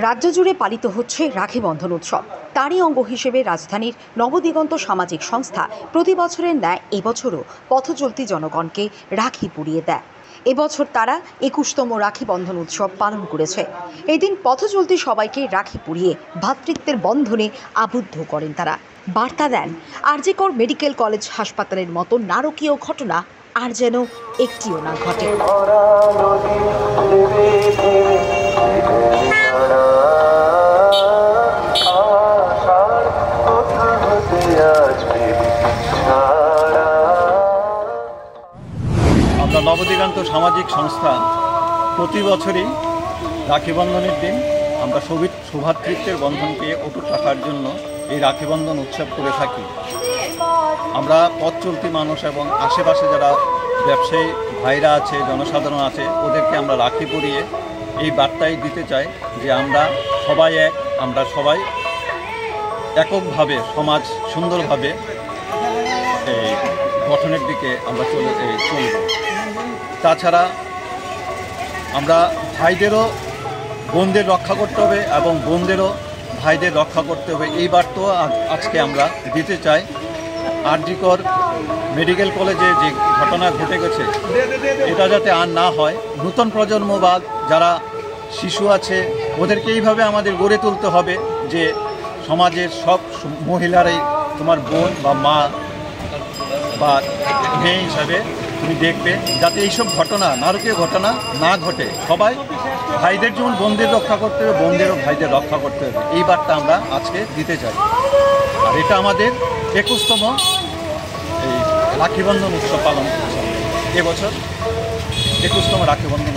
রাজ্য জুড়ে পালিত হচ্ছে রাখি বন্ধন উৎসব। তারই অঙ্গ হিসেবে রাজধানীর নবদিগন্ত সামাজিক সংস্থা প্রতি বছরের ন্যায় এবছরও পথচলতি জনগণকে রাখি পরিয়ে দেয়। এবছর তারা ২১তম রাখি বন্ধন উৎসব পালন করেছে। এদিন পথচলতি সবাইকে রাখি পরিয়ে ভ্রাতৃত্বের বন্ধনে আবদ্ধ করেন তারা। বার্তা দেন আরজিকর মেডিকেল কলেজ হাসপাতালের মতো নারকীয় ঘটনা আর যেন একটিও না ঘটে। আমরা নবদিগন্ত সামাজিক সংস্থা প্রতি বছরই রাখি বন্ধনের দিন আমরা সৌভ্রাতৃত্বের বন্ধনকে অটুট রাখার জন্য এই রাখি বন্ধন উৎসব করে থাকি। আমরা পথ চলতি মানুষ এবং আশেপাশে যারা ব্যবসায়ী ভাইরা আছে, জনসাধারণ আছে, ওদেরকে আমরা রাখি পরিয়ে এই বার্তাই দিতে চাই যে আমরা সবাই এক, আমরা সবাই এককভাবে সমাজ সুন্দরভাবে এই গঠনের দিকে আমরা চলব। তাছাড়া আমরা ভাইদেরও বোনদের রক্ষা করতে হবে এবং বোনদেরও ভাইদের রক্ষা করতে হবে, এই বার্তাও আজকে আমরা দিতে চাই। আরজিকর মেডিকেল কলেজে যে ঘটনা ঘটে গেছে এটা যাতে আর না হয়। নূতন প্রজন্ম বা যারা শিশু আছে ওদেরকে এইভাবে আমাদের গড়ে তুলতে হবে যে সমাজের সব মহিলারাই তোমার বোন বা মা বা মেয়ে হিসাবে তুমি দেখবে, যাতে এইসব ঘটনা নারকীয় ঘটনা না ঘটে। সবাই ভাইদের যেমন বোনদের রক্ষা করতে হবে, বোনদেরও ভাইদের রক্ষা করতে হবে, এই বার্তা আমরা আজকে দিতে চাই। আর এটা আমাদের ২১তম এই রাখি বন্ধন উৎসব পালন করছে। এবছর ২১তম রাখি বন্ধন।